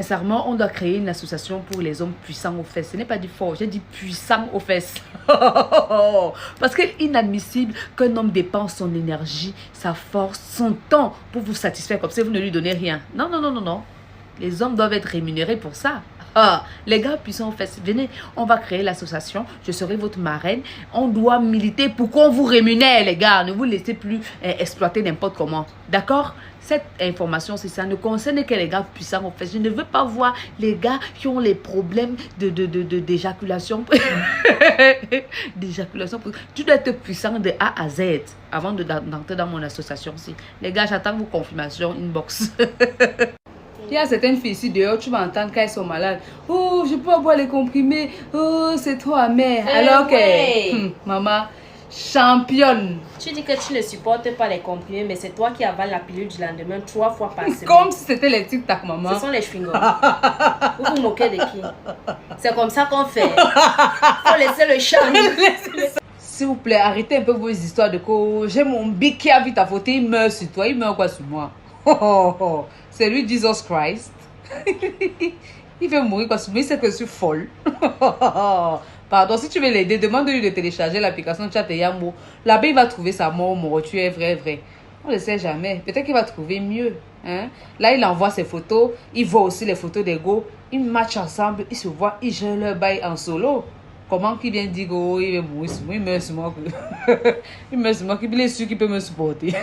Sincèrement, on doit créer une association pour les hommes puissants aux fesses. Ce n'est pas du fort, j'ai dit puissant aux fesses. Parce qu'il est inadmissible qu'un homme dépense son énergie, sa force, son temps pour vous satisfaire comme ça, vous ne lui donnez rien. Non, non, non, non, non. Les hommes doivent être rémunérés pour ça. Ah, les gars puissants aux fesses, venez, on va créer l'association, je serai votre marraine. On doit militer pour qu'on vous rémunère, les gars. Ne vous laissez plus exploiter n'importe comment. D'accord? Cette information, c'est ça, ne concerne que les gars puissants aux fesses. Je ne veux pas voir les gars qui ont les problèmes d'éjaculation. D'éjaculation. Tu dois être puissant de A à Z avant d'entrer dans mon association. Les gars, j'attends vos confirmations inbox. Il y a certaines filles ici dehors, tu vas entendre quand elles sont malades. Oh, je peux pas boire les comprimés. Oh, c'est trop amer. Alors que, maman, championne. Tu dis que tu ne supportes pas les comprimés, mais c'est toi qui avales la pilule du lendemain 3 fois par semaine. Comme si c'était les tic-tac, maman. Ce sont les chewing-gums. Vous vous moquez de qui? C'est comme ça qu'on fait. Faut laisser le charme. S'il vous plaît, arrêtez un peu vos histoires de quoi. J'ai mon bic qui a vite à voter, il meurt sur toi. Il meurt quoi sur moi? C'est lui, Jesus Christ. Il veut mourir quoi sur moi, il sait que je suis folle. Pardon, si tu veux l'aider, demande-lui de télécharger l'application Chat et Yamo. Là-bas, il va trouver sa mort, tu es vrai. On ne sait jamais. Peut-être qu'il va trouver mieux. Hein? Là, il envoie ses photos. Il voit aussi les photos des go. Ils matchent ensemble. Ils se voient. Ils gèrent leur bail en solo. Comment qu'il vient dire que il va mourir sur moi, il meurt sur moi. Il meurt sur moi, il est sûr qu'il peut me supporter.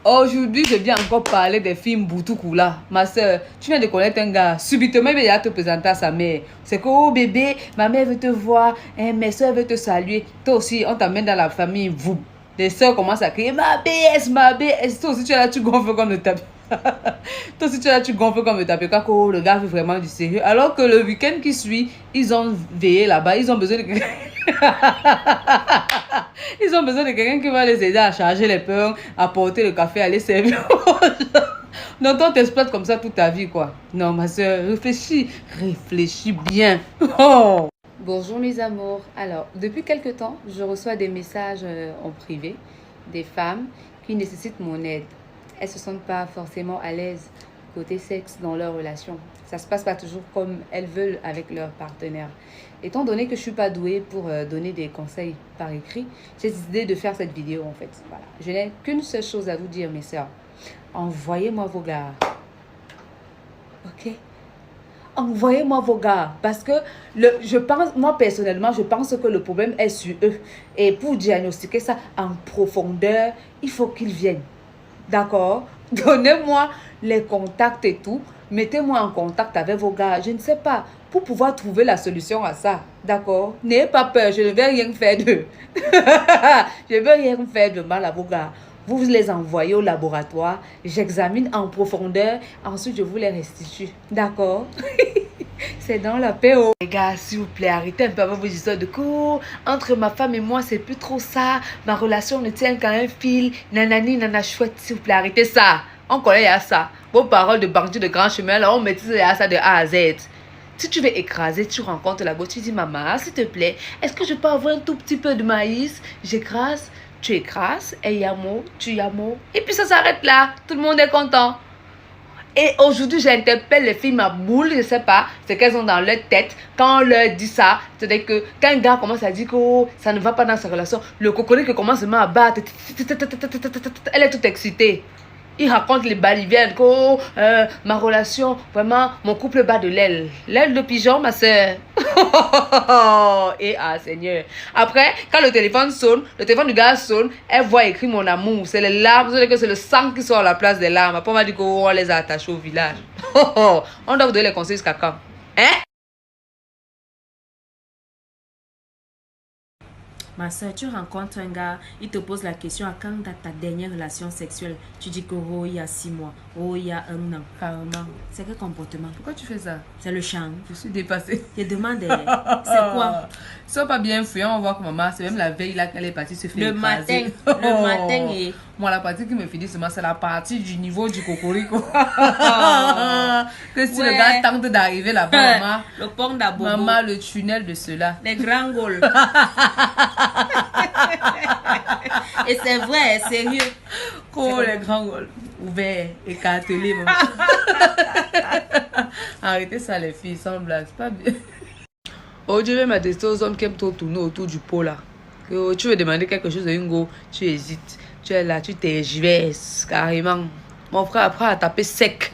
Aujourd'hui, je viens encore parler des films Boutoukou là. Ma soeur, tu viens de connaître un gars. Subitement, il va te présenter à sa mère. C'est que, oh bébé, ma mère veut te voir. Mes soeurs veulent te saluer. Toi aussi, on t'amène dans la famille. Vous. Les soeurs commencent à crier ma BS, ma BS. Toi aussi, tu es là, tu gonfles comme le tapis. Toi aussi, tu es là, tu gonfles comme le tapis. Quand le gars veut vraiment du sérieux. Alors que le week-end qui suit, ils ont veillé là-bas. Ils ont besoin de quelqu'un. Ils ont besoin de quelqu'un qui va les aider à charger les pains, à porter le café, à les servir. Donc, on t'exploite comme ça toute ta vie, quoi. Non, ma soeur, réfléchis bien. Oh. Bonjour mes amours. Alors, depuis quelque temps, je reçois des messages en privé des femmes qui nécessitent mon aide. Elles ne se sentent pas forcément à l'aise côté sexe dans leur relation. Ça ne se passe pas toujours comme elles veulent avec leur partenaire. Étant donné que je ne suis pas douée pour donner des conseils par écrit, j'ai décidé de faire cette vidéo en fait. Voilà. Je n'ai qu'une seule chose à vous dire mes sœurs. Envoyez-moi vos gars. Ok? Envoyez-moi vos gars. Parce que je pense, moi personnellement, je pense que le problème est sur eux. Et pour diagnostiquer ça en profondeur, il faut qu'ils viennent. D'accord? Donnez-moi les contacts et tout. Mettez-moi en contact avec vos gars. Je ne sais pas. Pour pouvoir trouver la solution à ça. D'accord? N'ayez pas peur. Je ne vais rien faire de... je ne vais rien faire de mal à vos gars. Vous les envoyez au laboratoire. J'examine en profondeur. Ensuite, je vous les restitue. D'accord? C'est dans la PO. Les gars, s'il vous plaît, arrêtez un peu avec vos histoires de cours. Entre ma femme et moi, c'est plus trop ça. Ma relation ne tient qu'à un fil. Nanani, nana chouette, s'il vous plaît, arrêtez ça. On connaît à ça. Vos paroles de bandits de grand chemin, là, on maîtrise à ça de A à Z. Si tu veux écraser, tu rencontres la go, tu dis, maman, s'il te plaît, est-ce que je peux avoir un tout petit peu de maïs? J'écrase, tu écrases, et yamo, tu yamo. Et puis ça s'arrête là. Tout le monde est content. Et aujourd'hui, j'interpelle les filles ma boule, je ne sais pas, c'est qu'elles ont dans leur tête. Quand on leur dit ça, c'est-à-dire que quand un gars commence à dire que oh, ça ne va pas dans sa relation, le cocorique commence à battre, elle est toute excitée. Il raconte les baliviennes que oh, ma relation, vraiment, mon couple bat de l'aile. L'aile de pigeon, ma soeur. Et ah, Seigneur. Après, quand le téléphone sonne, le téléphone du gars sonne, elle voit écrit mon amour. C'est les larmes, c'est le sang qui sort à la place des larmes. Après, on m'a dit qu'on les a attachés au village. On doit vous donner les conseils jusqu'à quand? Hein? Ma soeur, tu rencontres un gars, il te pose la question à quand date ta dernière relation sexuelle. Tu dis que oh, il y a 6 mois, oh, il y a 1 an, carrément. C'est quel comportement? Pourquoi tu fais ça? C'est le charme. Je suis dépassée. Je demande, c'est quoi? Sois pas bien fouillant, on voit que maman, c'est même la veille là qu'elle est partie se faire écraser. Le matin et... Moi, la partie qui me finit seulement, c'est la partie du niveau du cocorico. Que si le gars tente d'arriver là-bas, maman, le pont d'Abobo. Maman, le tunnel de cela. Les grands gaules. Et c'est vrai, sérieux. Oh, les grands gaules. ouvert, écartelé. Arrêtez ça les filles, sans blague, c'est pas bien. Oh, je vais m'attester aux hommes qui aiment trop tourner autour du pot là. Que tu veux demander quelque chose de Ingo, tu hésites. Tu es là, tu tergiverses carrément. Mon frère apprend à taper sec.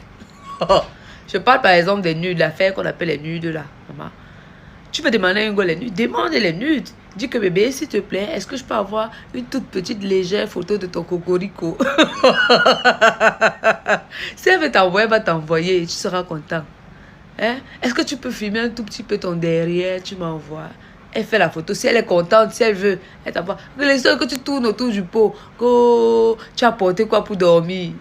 Je parle par exemple des nudes, l'affaire qu'on appelle les nudes là. Maman. Tu peux demander à Ingo les nudes, demande les nudes. Dis que bébé, s'il te plaît, est-ce que je peux avoir une toute petite légère photo de ton cocorico? Si elle veut t'envoyer, elle va t'envoyer, tu seras content. Hein? Est-ce que tu peux filmer un tout petit peu ton derrière, tu m'envoies? Elle fait la photo, si elle est contente, si elle veut, elle t'envoie. Les seuls que tu tournes autour du pot, que tu as porté quoi pour dormir?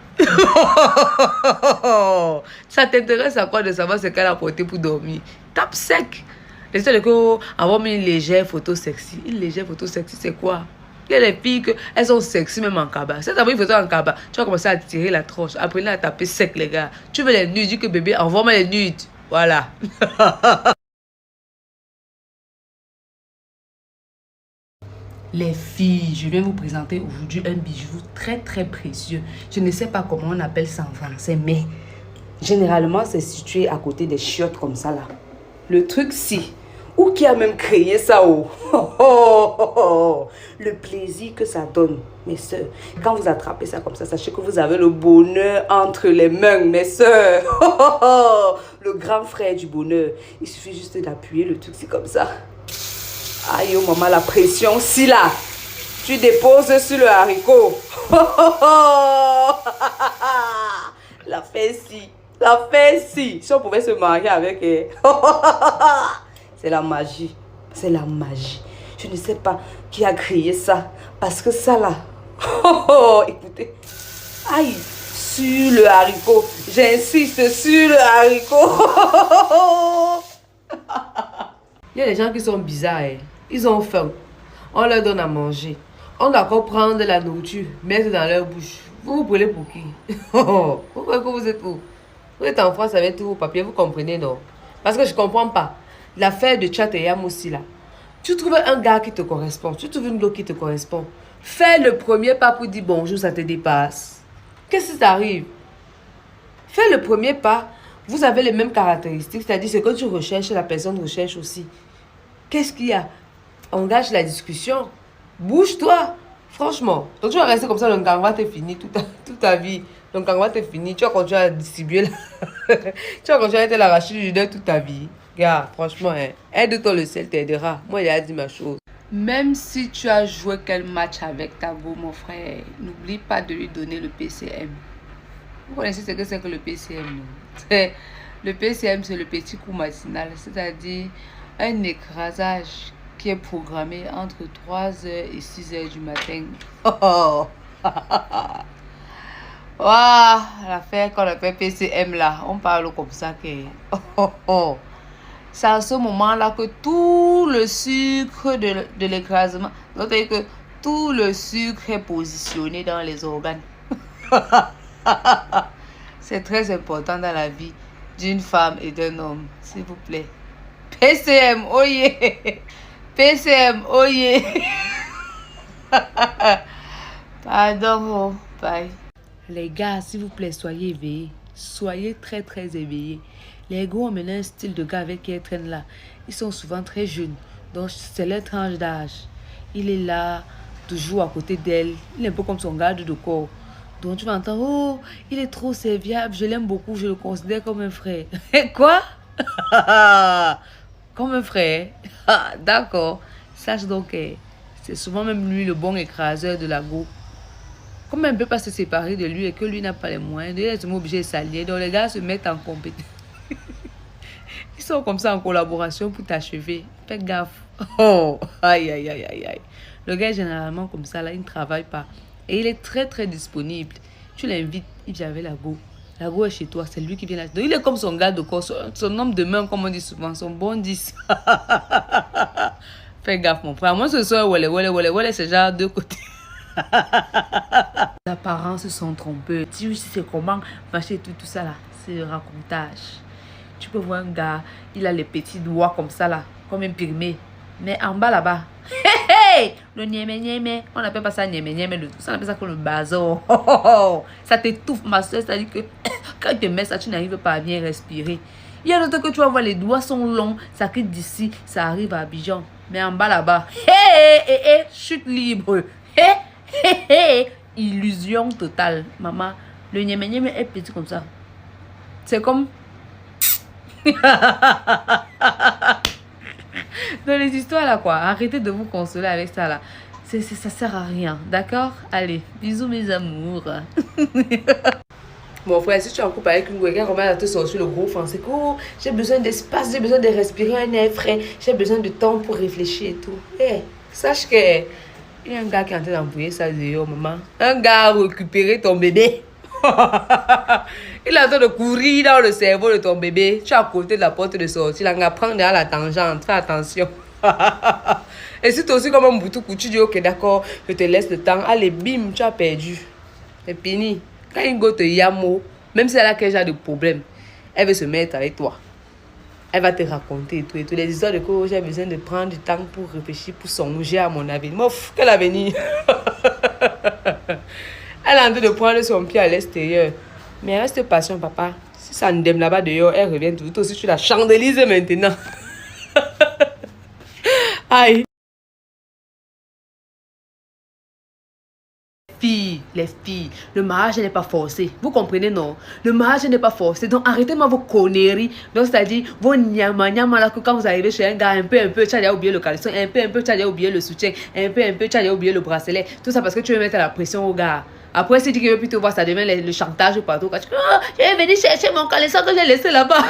Ça t'intéresse à quoi de savoir ce qu'elle a porté pour dormir? Tape sec. Les seuls que avoir mis une légère photo sexy. Une légère photo sexy, c'est quoi? Il y a les filles que elles sont sexy même en cabas. Si tu as pris une photo en cabas, tu vas commencer à tirer la tronche. Apprenez à taper sec, les gars. Tu veux les nudes, dis que bébé, envoie-moi les nudes. Voilà. Les filles, je viens vous présenter aujourd'hui un bijou très très précieux. Je ne sais pas comment on appelle ça en français, mais généralement c'est situé à côté des chiottes comme ça là. Le truc si, ou qui a même créé ça le plaisir que ça donne, mes soeurs. Quand vous attrapez ça comme ça, sachez que vous avez le bonheur entre les mains, mes soeurs. Le grand frère du bonheur. Il suffit juste d'appuyer le truc, c'est comme ça. Aïe, oh maman, la pression, si là, tu déposes sur le haricot. La fesse-ci, la fesse-ci. Si on pouvait se marier avec elle. C'est la magie, c'est la magie. Je ne sais pas qui a créé ça, parce que ça là, écoutez, aïe, sur le haricot, j'insiste sur le haricot. Il y a des gens qui sont bizarres, hein. Ils ont faim. On leur donne à manger. On doit encore prendre de la nourriture, mettre dans leur bouche. Vous vous prenez pour qui? Pourquoi que vous êtes où? Vous êtes en France avec tous vos papiers, vous comprenez, non? Parce que je ne comprends pas. L'affaire de Chat et Yam aussi là. Tu trouves un gars qui te correspond, tu trouves une go qui te correspond. Fais le premier pas pour dire bonjour, ça te dépasse. Qu'est-ce qui t'arrive? Fais le premier pas. Vous avez les mêmes caractéristiques, c'est-à-dire ce que tu recherches, la personne recherche aussi. Qu'est-ce qu'il y a? Engage la discussion. Bouge-toi. Franchement. Donc tu vas rester comme ça, le gangwa t'est fini toute ta vie. Le gangwa t'est fini. Tu vas continuer à distribuer. Tu vas continuer à être l'arraché du deuil toute ta vie. Regarde, franchement, hein, aide-toi, le ciel t'aidera. Moi, il a dit ma chose. Même si tu as joué quel match avec ta go, mon frère, n'oublie pas de lui donner le PCM. Vous connaissez ce que c'est que le PCM, non? Le PCM, c'est le petit coup matinal, c'est-à-dire un écrasage qui est programmé entre 3h et 6h du matin. Oh, wow, l'affaire qu'on appelle PCM là, on parle comme ça que... C'est à ce moment-là que tout le sucre de l'écrasement, c'est-à-dire que tout le sucre est positionné dans les organes. C'est très important dans la vie d'une femme et d'un homme, s'il vous plaît. PCM, oh yeah! PCM, oh yeah! Pardon, oh, bye. Les gars, s'il vous plaît, soyez éveillés. Soyez très, très éveillés. Les gars ont maintenant un style de gars avec qui ils traînent là. Ils sont souvent très jeunes. Donc, c'est leur tranche d'âge. Il est là, toujours à côté d'elle. Il est un peu comme son garde de corps. Donc, tu vas entendre, oh, il est trop serviable. Je l'aime beaucoup. Je le considère comme un frère. Quoi? Comme un frère? D'accord. Sache donc que c'est souvent même lui le bon écraseur de la go. Comme elle ne peut pas se séparer de lui et que lui n'a pas les moyens, il est obligé de s'allier. Donc, les gars se mettent en compétition. Ils sont comme ça en collaboration pour t'achever. Fais gaffe. Oh, aïe, aïe, aïe, aïe, aïe. Le gars, généralement, comme ça, là, il ne travaille pas. Et il est très, très disponible. Tu l'invites, il vient avec la go. La go est chez toi, c'est lui qui vient là. Donc, il est comme son gars de corps, son homme de main, comme on dit souvent, son bon 10. Fais gaffe, mon frère. Moi, ce soir, c'est genre deux côtés. Les apparences sont trompeuses. Tu sais comment marcher tout ça là. C'est le racontage. Tu peux voir un gars, il a les petits doigts comme ça là, comme un pygmée. Mais en bas là-bas, Hey! Le niémé, on appelle pas ça niémé, ça on appelle ça que le bazo. Ça t'étouffe, ma soeur, c'est-à-dire que quand tu te mets ça, tu n'arrives pas à bien respirer. Il y a d'autres que tu vas voir, les doigts sont longs, ça quitte d'ici, ça arrive à Abidjan. Mais en bas là-bas, chute libre. Illusion totale. Maman, le niémé est petit comme ça. C'est comme... Dans les histoires là quoi, arrêtez de vous consoler avec ça là. Ça sert à rien, d'accord? Allez, bisous mes amours. Mon frère, si tu es en couple avec une quelqu'un commence à te sortir le gros français, que oh, j'ai besoin d'espace, j'ai besoin de respirer un air frais, j'ai besoin de temps pour réfléchir et tout. Sache que il y a un gars qui est en train d'envoyer ça dehors, maman. Un gars a récupéré ton bébé. Il est en train de courir dans le cerveau de ton bébé. Tu es à côté de la porte de sortie. Il va prendre derrière la tangente. Fais attention. Et si tu es aussi comme un boutoukou, tu dis ok, d'accord, je te laisse le temps. Allez, bim, tu as perdu. C'est fini. Quand une go te yamo, même si elle a quel genre de problème, elle veut se mettre avec toi. Elle va te raconter et tout. Les histoires de quoi j'ai besoin de prendre du temps pour réfléchir, pour songer à mon avenir. Quel avenir? Elle est en train de prendre son pied à l'extérieur. Mais reste patient, papa. Si ça ne dème là-bas dehors, elle revient tout aussi. Tu la chandelises maintenant. Aïe. Les filles, le mariage n'est pas forcé. Vous comprenez, non? Le mariage n'est pas forcé. Donc, arrêtez-moi vos conneries. Donc, c'est-à-dire, vos nyama là, que quand vous arrivez chez un gars, un peu, tu as déjà oublié le caleçon, un peu, tu as déjà oublié le soutien, un peu, tu as déjà oublié le bracelet. Tout ça parce que tu veux mettre la pression au gars. Après, si tu veux plus te voir, ça devient le chantage partout. Quand tu dis, oh, je vais venir chercher mon caleçon que j'ai laissé là-bas.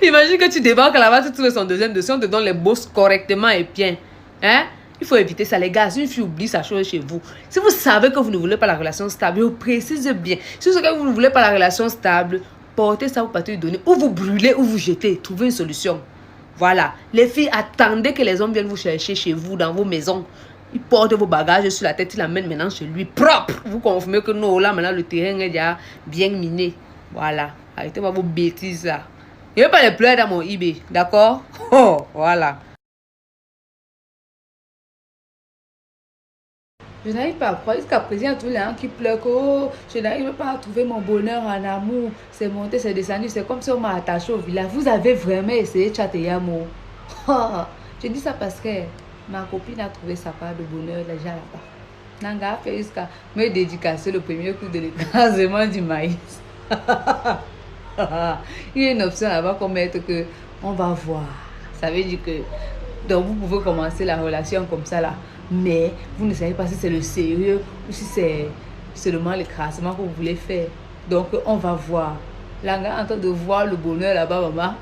Imagine que tu débarques là-bas, tu trouves son deuxième dossier, on te donne les bosses correctement et bien. Hein? Il faut éviter ça, les gars. Si une fille oublie sa chose chez vous, si vous savez que vous ne voulez pas la relation stable, vous précisez bien. Si vous savez que vous ne voulez pas la relation stable, portez ça, vous partez lui donner. Ou vous brûlez, ou vous jetez. Trouvez une solution. Voilà. Les filles, attendez que les hommes viennent vous chercher chez vous, dans vos maisons. Ils portent vos bagages sur la tête, ils l'amènent maintenant chez lui, propre. Vous confirmez que non, là, maintenant, le terrain est déjà bien miné. Voilà. Arrêtez-moi vos bêtises, là. Il n'y a pas les pleurs dans mon eBay, d'accord? Oh, voilà. Je n'arrive pas à croire, jusqu'à présent, il y a tous les gens qui pleurent que oh, je n'arrive pas à trouver mon bonheur en amour. C'est monté, c'est descendu, c'est comme si on m'a attaché au village. Vous avez vraiment essayé de chatter amour. Je dis ça parce que ma copine a trouvé sa part de bonheur déjà là-bas. Nanga a fait jusqu'à me dédicacer le premier coup de l'écrasement du maïs. Il y a une option là-bas qu'on met que on va voir. Ça veut dire que donc vous pouvez commencer la relation comme ça là. Mais vous ne savez pas si c'est le sérieux ou si c'est seulement l'écrasement que vous voulez faire. Donc, on va voir. L'anga est en train de voir le bonheur là-bas, maman.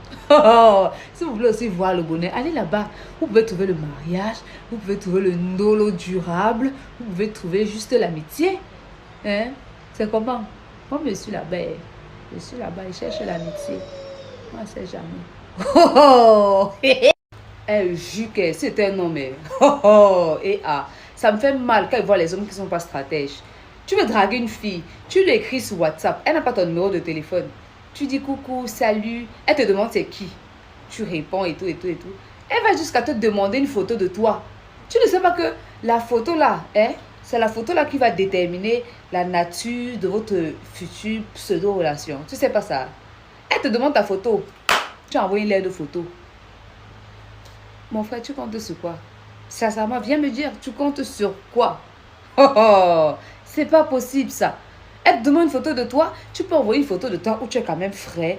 Si vous voulez aussi voir le bonheur, allez là-bas. Vous pouvez trouver le mariage, vous pouvez trouver le ndolo durable, vous pouvez trouver juste l'amitié. Hein? C'est comment? Moi, je suis là-bas. Je suis là-bas, je cherche l'amitié. Moi, je ne sais jamais. Elle jure que c'est un homme. Ça me fait mal quand je vois les hommes qui ne sont pas stratèges. Tu veux draguer une fille, tu lui écris sur WhatsApp, elle n'a pas ton numéro de téléphone. Tu dis coucou, salut, elle te demande c'est qui. Tu réponds et tout. Elle va jusqu'à te demander une photo de toi. Tu ne sais pas que la photo là, c'est la photo là qui va déterminer la nature de votre future pseudo-relation. Tu ne sais pas ça. Elle te demande ta photo. Tu envoies une lettre de photo. Mon frère, tu comptes sur quoi? Sincèrement, viens me dire, tu comptes sur quoi? C'est pas possible ça. Elle te demande une photo de toi, tu peux envoyer une photo de toi où tu es quand même frais,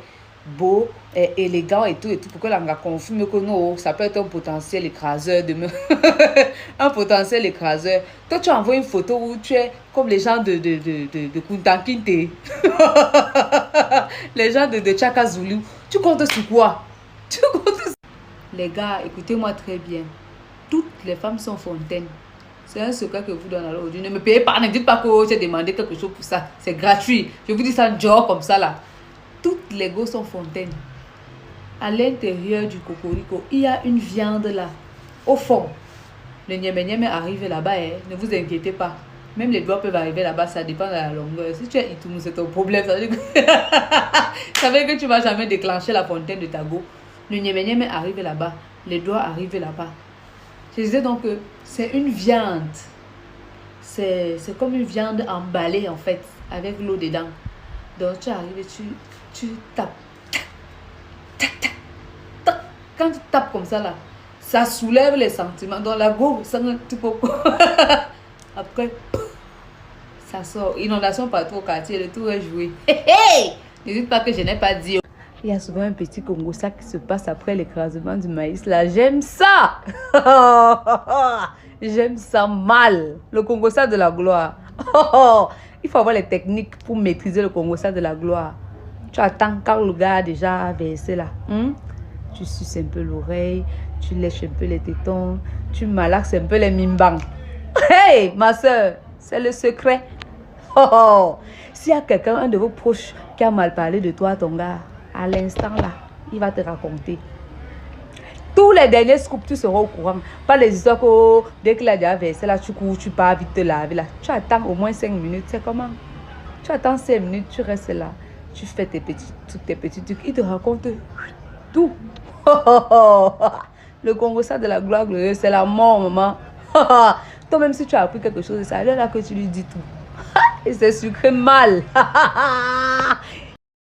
beau, élégant et tout pour que l'anga confirme que non, ça peut être un potentiel écraseur demain. Un potentiel écraseur. Toi, tu envoies une photo où tu es comme les gens de Kuntankinte. Les gens de Tchaka Zulu. Tu comptes sur quoi? Tu comptes sur... Les gars, écoutez-moi très bien. Toutes les femmes sont fontaines. C'est un secret que vous donne à l'aujourd'hui. Ne me payez pas, ne dites pas que j'ai demandé quelque chose pour ça. C'est gratuit. Je vous dis ça genre comme ça là. Toutes les go sont fontaines. À l'intérieur du cocorico, il y a une viande là. Au fond, le niémé arrive là-bas. Ne vous inquiétez pas. Même les doigts peuvent arriver là-bas, ça dépend de la longueur. Si tu es Itoumou, c'est ton problème. Ça veut dire que tu ne vas jamais déclencher la fontaine de ta go. Le niémé arrive là-bas. les doigts arrivent là-bas. Je disais donc que c'est une viande. C'est comme une viande emballée en fait, avec l'eau dedans. Donc tu arrives et tu tapes. Tac, tac, tac. Quand tu tapes comme ça là, ça soulève les sentiments. Dans la go, ça me tout coco. Après, ça sort. Inondation partout au quartier, le tout est joué. Hey! Ne dites pas que je n'ai pas dit. Il y a souvent un petit Congo ça qui se passe après l'écrasement du maïs là. J'aime ça. J'aime ça mal. Le Congo ça de la gloire. Il faut avoir les techniques pour maîtriser le Congo ça de la gloire. Tu attends quand le gars a déjà versé là. Tu suces un peu l'oreille, tu lèches un peu les tétons, tu malaxes un peu les mimbang. Hey, ma soeur, c'est le secret. S'il y a quelqu'un, un de vos proches, qui a mal parlé de toi, ton gars, à l'instant là, il va te raconter. Tous les derniers scoops, tu seras au courant. Pas les histoires que dès qu'il a déjà versé là, tu cours, tu pars vite te laver là. Tu attends au moins 5 minutes. C'est comment? Tu attends 5 minutes, tu restes là. Tu fais tous tes petits trucs. Il te raconte tout. Le Congo ça de la gloire glorieuse, c'est la mort, maman. Toi-même, si tu as appris quelque chose de ça, là que tu lui dis tout. Et c'est sucré mal.